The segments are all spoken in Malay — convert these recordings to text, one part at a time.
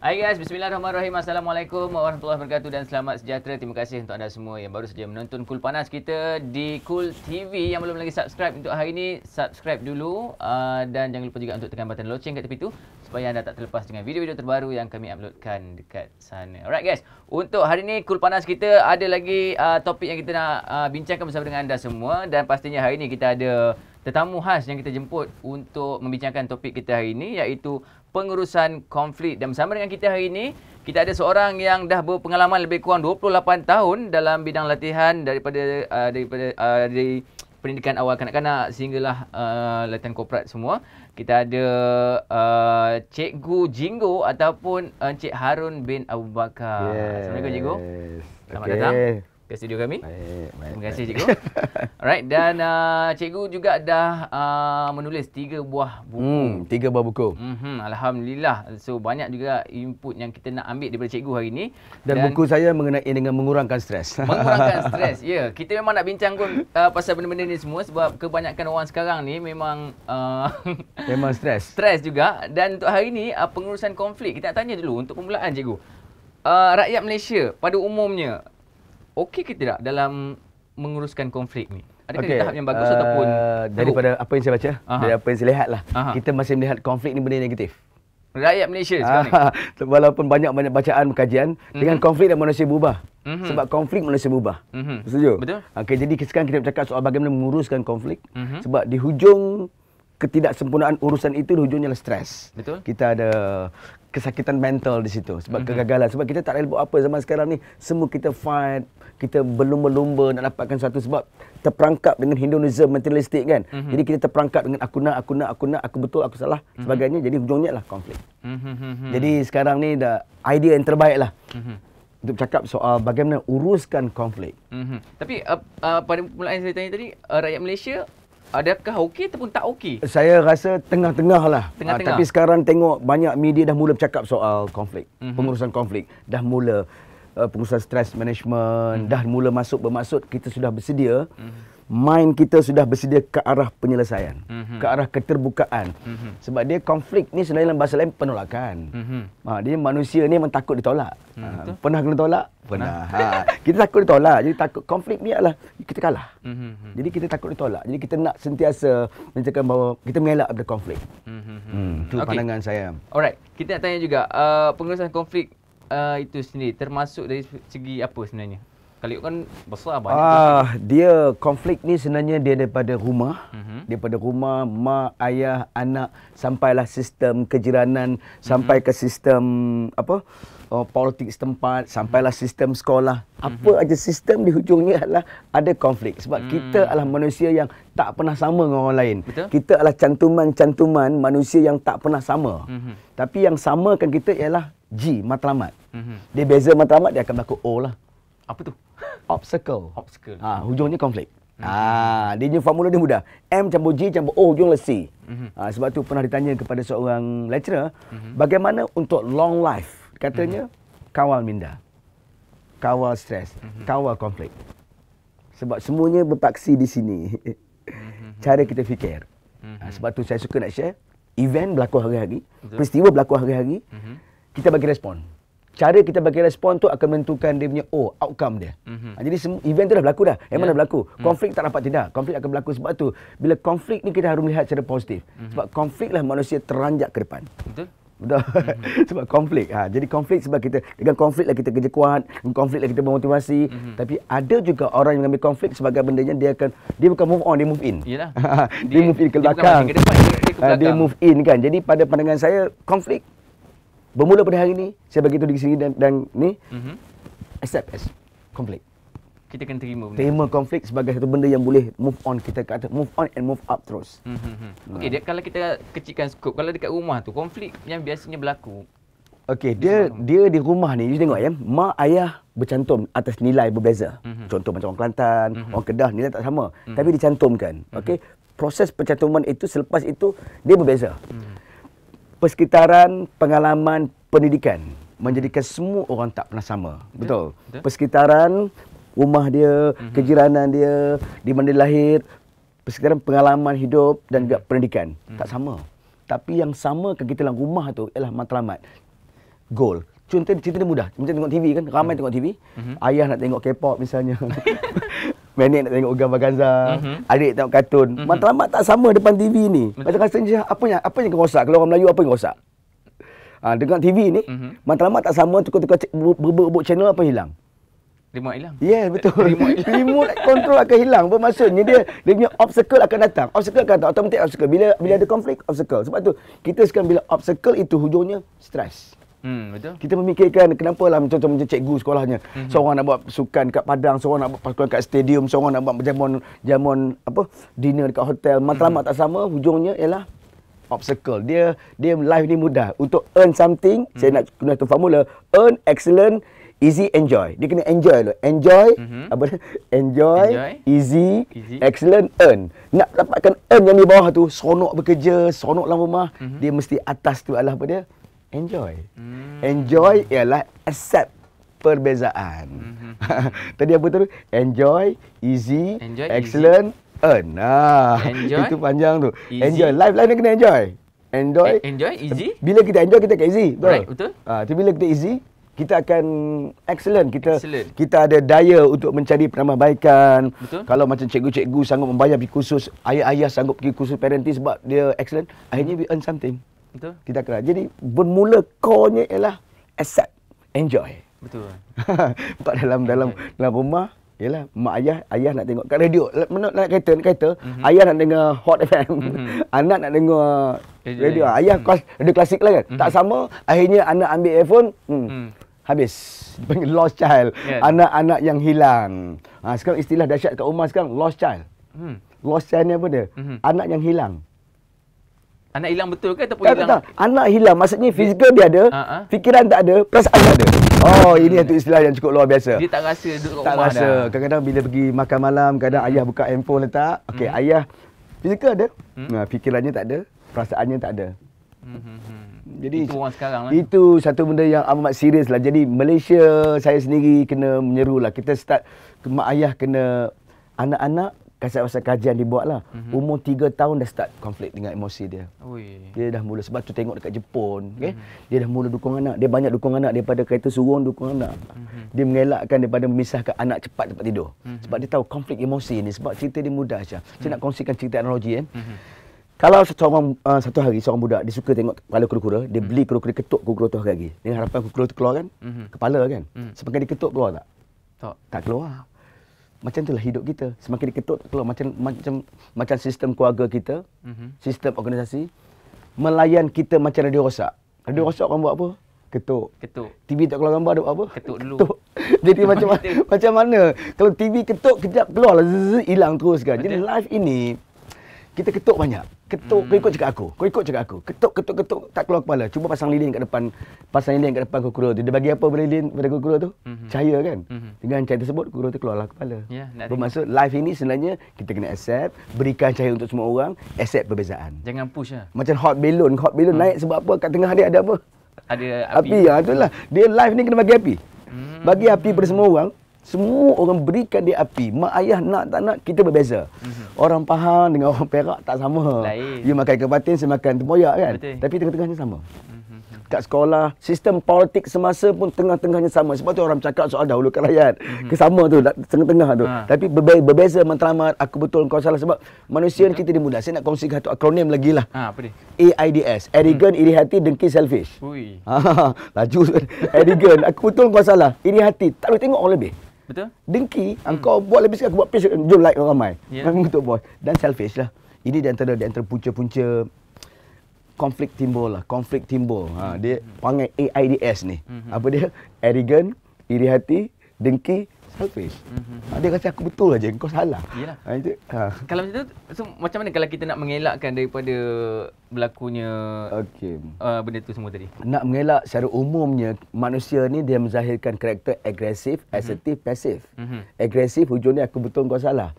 Hai guys, bismillahirrahmanirrahim. Assalamualaikum warahmatullahi wabarakatuh dan selamat sejahtera. Terima kasih untuk anda semua yang baru saja menonton Cool Panas kita di Cool TV. Yang belum lagi subscribe untuk hari ini, subscribe dulu dan jangan lupa juga untuk tekan button loceng kat tepi tu supaya anda tak terlepas dengan video-video terbaru yang kami uploadkan dekat sana. Alright guys, untuk hari ini Cool Panas kita ada lagi topik yang kita nak bincangkan bersama dengan anda semua, dan pastinya hari ini kita ada tetamu khas yang kita jemput untuk membincangkan topik kita hari ini, iaitu pengurusan konflik. Dan bersama dengan kita hari ini, kita ada seorang yang dah berpengalaman lebih kurang 28 tahun dalam bidang latihan dari pendidikan awal kanak-kanak sehinggalah latihan korporat semua. Kita ada Cikgu Jinggo ataupun Encik Harun bin Abu Bakar. Yes. Assalamualaikum Cikgu. Selamat datang ke studio kami. Baik. Terima kasih Cikgu. Alright, dan Cikgu juga dah menulis 3 buah buku. 3 buah buku. Alhamdulillah. So banyak juga input yang kita nak ambil daripada Cikgu hari ini. Dan buku saya mengenai dengan mengurangkan stres. Mengurangkan stres. Ya, kita memang nak bincang pun pasal benda-benda ni semua sebab kebanyakan orang sekarang ni memang Memang stres. Stres juga. Dan untuk hari ni pengurusan konflik, kita nak tanya dulu untuk permulaan Cikgu. Rakyat Malaysia pada umumnya okey ke tidak dalam menguruskan konflik ni? Adakah di tahap yang bagus ataupun daripada apa yang saya baca, dari apa yang saya lihat lah, kita masih melihat konflik ni benda negatif. Rakyat Malaysia sekarang ni. Walaupun banyak bacaan kajian, dengan konflik dan manusia berubah. Sebab konflik manusia berubah. Setuju? Betul. Okey, jadi sekarang kita bercakap soal bagaimana menguruskan konflik. Sebab di hujung ketidaksempurnaan urusan itu, di hujungnya adalah stres. Betul. Kita ada kesakitan mental di situ sebab kegagalan. Sebab kita tak boleh buat apa zaman sekarang ni. Semua kita fight, kita berlumba-lumba nak dapatkan sesuatu sebab terperangkap dengan hedonism materialistik kan. Jadi kita terperangkap dengan aku nak, aku betul, aku salah, sebagainya. Jadi hujungnya lah konflik. Jadi sekarang ni dah idea yang terbaik lah untuk bercakap soal bagaimana uruskan konflik. Tapi pada permulaan saya tanya tadi, rakyat Malaysia adakah okey ataupun tak okey? Saya rasa tengah-tengah lah. Tengah-tengah. Tapi sekarang tengok banyak media dah mula bercakap soal konflik, pengurusan konflik. Dah mula pengurusan stress management, dah mula bermaksud kita sudah bersedia. Mind kita sudah bersedia ke arah penyelesaian, ke arah keterbukaan. Sebab dia konflik ni sebenarnya dalam bahasa lain penolakan. Dia manusia ni memang takut ditolak. Pernah kena tolak? Pernah. Kita takut ditolak. Jadi takut konflik ni adalah kita kalah. Jadi kita takut ditolak. Jadi kita nak sentiasa menyatakan bahawa kita mengelak daripada konflik. Itu pandangan saya. Alright, kita nak tanya juga pengurusan konflik itu sendiri termasuk dari segi apa sebenarnya? Kalau kan besar banyak. Dia konflik ni sebenarnya dia daripada rumah. Daripada rumah, mak, ayah, anak, sampailah sistem kejiranan, sampai ke sistem politik setempat, sampailah sistem sekolah. Apa aja sistem di hujungnya adalah ada konflik. Sebab kita adalah manusia yang tak pernah sama dengan orang lain. Betul? Kita adalah cantuman-cantuman manusia yang tak pernah sama. Tapi yang samakan kita ialah G, matlamat. Dia beza matlamat, dia akan berlaku O lah. Apa tu? Obstacle. Hujungnya Hujungnya konflik. Dia punya formula dia mudah. M campur G campur O, hujung C. Sebab tu pernah ditanya kepada seorang lecturer, bagaimana untuk long life? Katanya, kawal minda, kawal stres, kawal konflik. Sebab semuanya berpaksi di sini. Cara kita fikir. Sebab tu saya suka nak share, event berlaku hari-hari, peristiwa berlaku hari-hari, kita bagi respon. Cara kita bagi respon tu akan menentukan dia punya outcome dia. Jadi event tu dah berlaku dah. Memang dah berlaku. Konflik tak dapat tidak. Konflik akan berlaku. Sebab tu bila konflik ni kita harus melihat secara positif. Sebab konflik lah manusia teranjak ke depan. Betul. Sebab konflik. Jadi konflik sebab kita, dengan konflik lah kita kerja kuat, dengan konflik lah kita bermotivasi. Tapi ada juga orang yang mengambil konflik sebagai bendanya, dia bukan move on, dia move in. Yalah. Dia move in ke belakang. Dia move in kan. Jadi pada pandangan saya, konflik bermula pada hari ni, saya bagi tahu di sini dan ni, accept as konflik. Kita kena terima benda. Terima konflik sebagai satu benda yang boleh move on, kita kata move on and move up terus. Okey, kalau kita kecilkan skop, kalau dekat rumah tu konflik yang biasanya berlaku. Okey, dia di rumah ni, you tengok ya, mak ayah bercantum atas nilai berbeza. Contoh macam orang Kelantan, orang Kedah, nilai tak sama, tapi dicantumkan. Okey, proses pencantuman itu selepas itu dia berbeza. Persekitaran, pengalaman, pendidikan menjadikan semua orang tak pernah sama. Betul. Persekitaran, rumah dia, kejiranan dia, di mana dia lahir, persekitaran pengalaman hidup dan juga pendidikan tak sama. Tapi yang samakan kita dalam rumah tu ialah matlamat. goal. Contoh cerita dia mudah. Macam tengok TV kan, ramai tengok TV. Ayah nak tengok K-pop misalnya. Nenek nak tengok gambar Ganza. Adik tengok kartun. Matlamat tak sama depan TV ni. Macam rasanya apa yang rosak? Kalau orang Melayu apa yang rosak? Dengan TV ni, matlamat tak sama, tukar-tukar berebut channel apa hilang? Remote hilang. Ya, betul. Remote control akan hilang. Bermaksudnya dia punya obstacle akan datang. Obstacle akan datang. Automatic obstacle. Bila ada konflik, obstacle. Sebab tu, kita sekarang bila obstacle itu hujungnya stres. Betul. Kita memikirkan kenapa lah contoh macam cikgu sekolahnya. Seorang nak buat sukan kat padang, seorang nak buat pasukan kat stadium, seorang nak buat jamuan dinner dekat hotel. Matlamat tak sama, hujungnya ialah obstacle. Dia life ni mudah. Untuk earn something, saya nak guna tu formula, earn, excellent, easy, enjoy. Dia kena enjoy dulu. Enjoy, enjoy, easy, excellent, earn. Nak dapatkan earn yang di bawah tu, seronok bekerja, seronok dalam rumah, dia mesti atas tu adalah apa dia? Enjoy. Enjoy ialah accept perbezaan. Tadi apa tu? Enjoy, easy, excellent, earn. Itu panjang tu. Easy. Enjoy. Life ni kena enjoy. Enjoy, easy. Bila kita enjoy, kita akan easy. Betul? Right, betul. Tapi bila kita easy, kita akan excellent. Kita ada daya untuk mencari penambahbaikan. Betul. Kalau macam cikgu-cikgu sanggup membayar pergi kursus, ayah-ayah sanggup pergi kursus parenting sebab dia excellent, akhirnya we earn something. Betul. Kita kena. Jadi bermula core-nya ialah accept, enjoy. Betul. Sebab dalam rumah ialah mak ayah nak tengok kat radio, nak kereta, ayah nak dengar Hot FM, anak nak dengar radio. Ayah radio klasik lah kan. Tak sama, akhirnya anak ambil earphone, habis. Dipanggil lost child. Anak-anak yang hilang. Sekarang istilah dahsyat kat rumah sekarang, lost child. Lost child ni apa dia? Anak yang hilang. Anak hilang betul ke ataupun hilang? Tak. Anak hilang maksudnya fizikal dia ada, fikiran tak ada, perasaan tak ada. Ini satu istilah yang cukup luar biasa. Dia tak rasa duduk kat tak rumah rasa. dah. Kadang-kadang bila pergi makan malam, kadang ayah buka handphone letak. Okey, ayah fizikal ada. Fikirannya tak ada, perasaannya tak ada. Jadi itu orang sekarang lah. Itu satu benda yang amat serius lah. Jadi Malaysia saya sendiri kena menyeru lah. Kita start, mak ayah kena, anak-anak pasal kajian dibuat lah. Umur 3 tahun dah start konflik dengan emosi dia. Dia dah mula. Sebab tu tengok dekat Jepun, dia dah mula dukung anak. Dia banyak dukung anak daripada kereta surung dukung anak. Dia mengelakkan daripada memisahkan anak cepat tidur. Sebab dia tahu konflik emosi ni. Sebab cerita dia mudah saja. Saya nak kongsikan cerita analogi. Kalau satu hari seorang budak dia suka tengok kepala kura-kura, dia beli kura-kura, ketuk kura-kura tu hari. Dia harapan kura-kura tu keluar kan? Kepala kan? Semakin dia ketuk keluar tak? Tak keluar. Macam itulah hidup kita. Semakin diketuk keluar, macam sistem keluarga kita, sistem organisasi melayan kita macam radio rosak. Radio rosak orang buat apa? Ketuk. TV tak keluar gambar dia buat apa? Ketuk dulu. Jadi macam mana? Kalau TV ketuk kejap keluar lah, hilang terus kan. Jadi live ini kita ketuk banyak. Ketuk, kau ikut cakap aku. Ketuk, tak keluar kepala. Cuba pasang lilin kat depan kura-kura tu. Dia bagi apa pada lilin pada kura-kura tu? Cahaya kan? Dengan cahaya tersebut, kura tu keluarlah kepala. Bermaksud live ini sebenarnya kita kena accept, berikan cahaya untuk semua orang, accept perbezaan. Jangan push lah. Macam hot balloon naik sebab apa? Kat tengah dia ada apa? Ada api. Itulah. Dia live ni kena bagi api. Bagi api pada semua orang. Semua orang berikan dia api. Mak ayah nak tak nak, kita berbeza. Orang Pahang dengan orang Perak tak sama. Dia makan ikan patin, saya makan tempoyak kan. Tapi tengah-tengahnya sama. Kat sekolah, sistem politik semasa pun tengah-tengahnya sama. Sebab tu orang cakap soal dahulukan rakyat. Kesama tu, tengah-tengah tu. Tapi berbeza matlamat, aku betul kau salah. Sebab manusia ni kita dia mudah. Saya nak kongsikan satu akronim lagi lah. Apa dia? AIDS. Arrogant, iri hati, dengki, selfish. Laju. Arrogant, aku betul kau salah. Iri hati, tak boleh tengok orang lebih. Betul? Dengki, kau buat lebih sikit, aku buat page, jom like orang ramai. Memang betul bos. Dan selfish lah. Ini di antara punca-punca konflik timbul. Dia panggil AIDS ni. Apa dia? Arrogant, iri hati, dengki, selfish. Dia kata aku betul aja, kau salah. Yalah. Kalau macam tu, macam mana kalau kita nak mengelakkan daripada berlakunya benda tu semua tadi? Nak mengelak secara umumnya, manusia ni dia menzahirkan karakter agresif, asertif, pasif. Agresif hujungnya aku betul kau salah.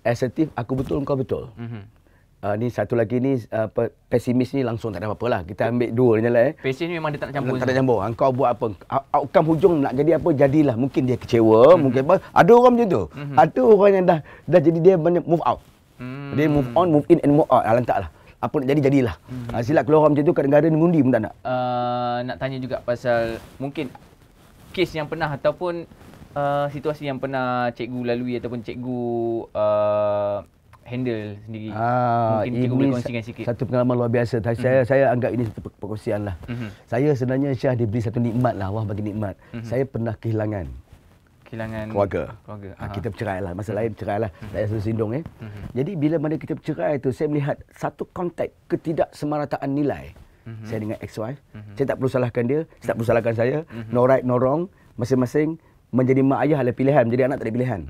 Asertif aku betul kau betul. Ni satu lagi ni pesimis ni langsung tak ada apa-apa lah. Kita ambil dua je lah. Pesimis ni memang dia tak nak campur. Tak nak campur. Kau buat apa? Outcome hujung nak jadi apa? Jadilah. Mungkin dia kecewa. Mungkin apa. Ada orang macam tu. Ada orang yang dah jadi dia banyak move out. Dia move on, move in and move out. Lantak lah. apa nak jadi jadilah. Silap keluar macam tu kadang-kadang mengundi pun tak nak. Nak tanya juga pasal mungkin kes yang pernah ataupun situasi yang pernah cikgu lalui ataupun cikgu handle sendiri. Mungkin cikgu boleh kongsikan sikit. Satu pengalaman luar biasa. Saya anggap ini satu perkongsian lah. Saya sebenarnya Syah diberi satu nikmat lah. Allah bagi nikmat. Saya pernah kehilangan keluarga. Kita bercerai lah. Masa lain bercerai lah. Saya selalu sindung Jadi bila mana kita bercerai tu, saya melihat satu konteks ketidaksemarataan nilai. Saya dengan ex-wife. Saya tak perlu salahkan dia. Saya tak perlu salahkan saya. No right, no wrong. Masing-masing menjadi mak ayah adalah pilihan, menjadi anak tak ada pilihan.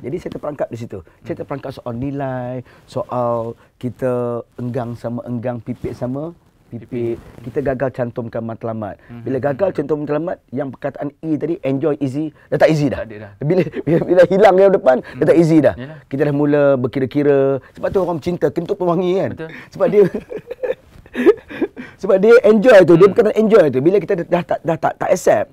Jadi saya terperangkap di situ. Saya terperangkap soal nilai, soal kita enggang sama enggang, pipik sama pipik. Kita gagal cantumkan matlamat. Bila gagal cantum matlamat, yang perkataan E tadi, enjoy easy, dah tak easy dah. Bila hilang yang depan, dah tak easy dah. Yalah. Kita dah mula berkira-kira. Sebab tu orang cinta kentut pewangi kan. Betul. Sebab dia enjoy tu, dia berkata enjoy tu. Bila kita dah tak accept,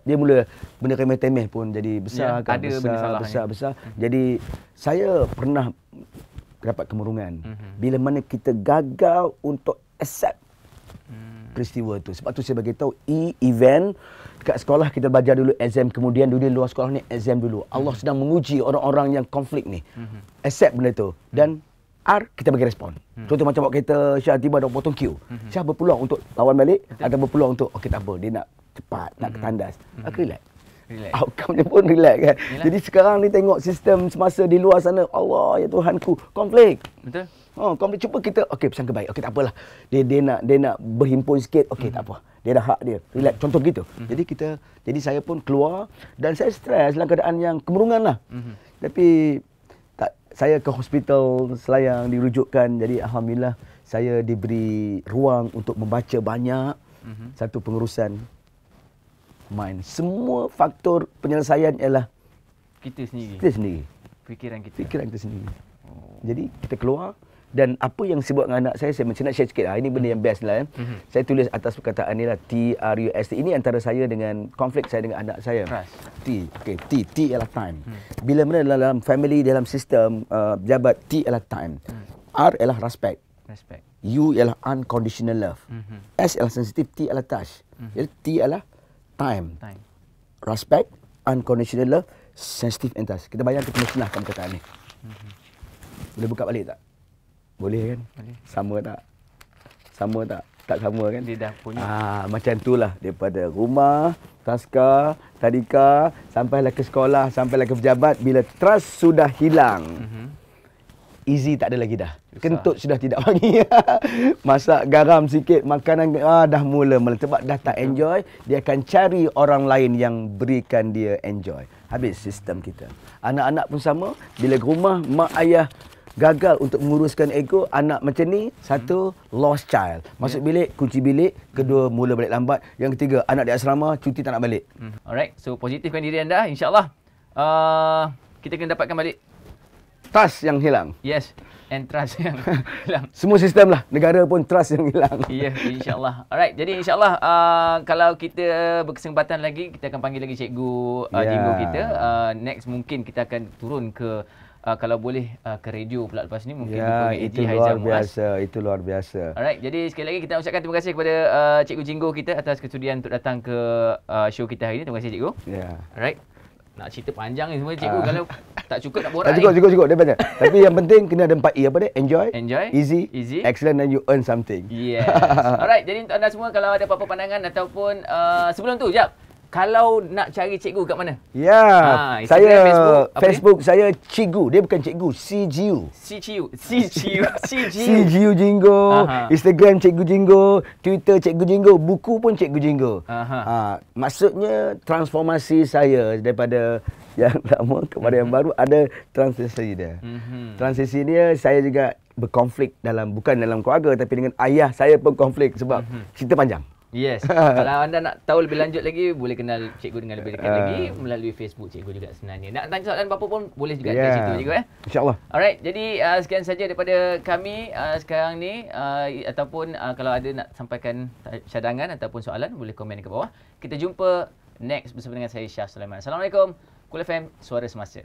dia mula benda remeh-temeh pun jadi besar, ada besar. Jadi saya pernah dapat kemurungan bila mana kita gagal untuk accept peristiwa tu. Sebab tu saya bagi tahu event dekat sekolah kita belajar dulu exam, kemudian dunia luar sekolah ni exam dulu. Allah sedang menguji orang-orang yang konflik ni. Accept benda tu dan kita bagi respon. Contoh macam bawa kereta, Syah tiba ada potong queue. Syah berpeluang untuk lawan balik, ada berpeluang untuk okey tak apa, dia nak cepat, nak ketandas. Relax. Outcome dia pun relax kan. Yalah. Jadi sekarang ni tengok sistem semasa di luar sana, Allah ya Tuhanku, konflik. Betul. Konflik, cuba kita pesan kebaik. Okey tak apalah. Dia nak berhimpun sikit, okey tak apa. Dia dah hak dia. Relax, contoh gitu. Jadi saya pun keluar dan saya stres dalam keadaan yang kemurungan lah. Tapi saya ke hospital Selayang dirujukkan. Jadi alhamdulillah saya diberi ruang untuk membaca banyak. Satu pengurusan mind. Semua faktor penyelesaian ialah kita sendiri. Fikiran kita sendiri. Jadi kita keluar dan apa yang saya buat dengan anak saya nak share sikit lah. Ini benda yang best lah. Saya tulis atas perkataan ni lah, TRUST. Ini antara saya dengan konflik saya dengan anak saya. T ialah time. Bila mana dalam family, dalam sistem jabat, T ialah time. R ialah respect. U ialah unconditional love. S ialah sensitive, T ialah touch. Jadi T ialah time. Respect, unconditional love, sensitive and touch. Kita bayang kita musnahkan perkataan ni. Boleh buka balik tak? Boleh kan? Boleh. Sama tak? Tak sama kan? Dia dah punya. Macam itulah. Daripada rumah, taska, tadika, sampailah ke sekolah, sampailah ke pejabat. Bila trust sudah hilang, easy tak ada lagi dah. Kentut sudah tidak wangi. Masak garam sikit, makanan dah mula sebab dah tak enjoy. Dia akan cari orang lain yang berikan dia enjoy. Habis sistem kita. Anak-anak pun sama. Bila ke rumah, mak ayah gagal untuk menguruskan ego, anak macam ni, satu, lost child. Masuk bilik, kunci bilik. Kedua, mula balik lambat. Yang ketiga, anak di asrama, cuti tak nak balik. Alright, so positifkan diri anda, insyaAllah. Kita kena dapatkan balik trust yang hilang. Yes, and trust yang hilang. Semua sistem lah, negara pun trust yang hilang. Ya, insyaAllah. Alright, jadi insyaAllah kalau kita berkesempatan lagi, kita akan panggil lagi cikgu Jinggo kita. Next mungkin kita akan turun ke kalau boleh ke radio pula lepas ni mungkin itu luar biasa, itu luar biasa. Alright, jadi sekali lagi kita ucapkan terima kasih kepada Cikgu Jinggo kita atas kesudian untuk datang ke show kita hari ini. Terima kasih cikgu. Alright. Nak cerita panjang ni semua cikgu, kalau tak cukup nak borak. Cukup dia banyak. Tapi yang penting kena ada 4 E apa dia? Enjoy, easy, excellent, and you earn something. Yes. Alright, jadi untuk anda semua kalau ada apa-apa pandangan ataupun sebelum tu jap, kalau nak cari cikgu kat mana? Saya Facebook saya Cigu. Dia bukan cikgu, CGU Jinggo. Instagram Cikgu Jinggo, Twitter Cikgu Jinggo, buku pun Cikgu Jinggo. Maksudnya transformasi saya daripada yang lama kepada yang baru ada transisi dia. Transisi dia saya juga berkonflik bukan dalam keluarga tapi dengan ayah saya pun konflik sebab cerita panjang. Yes. Kalau anda nak tahu lebih lanjut lagi, boleh kenal cikgu dengan lebih dekat lagi melalui Facebook cikgu juga sebenarnya. Nak tanya soalan apa-apa pun boleh juga dekat situ cikgu InsyaAllah. Alright, jadi sekian saja daripada kami sekarang ni ataupun kalau ada nak sampaikan cadangan ataupun soalan boleh komen ke bawah. Kita jumpa next bersama dengan saya Syah Sulaiman. Assalamualaikum. Cool FM, suara semasa.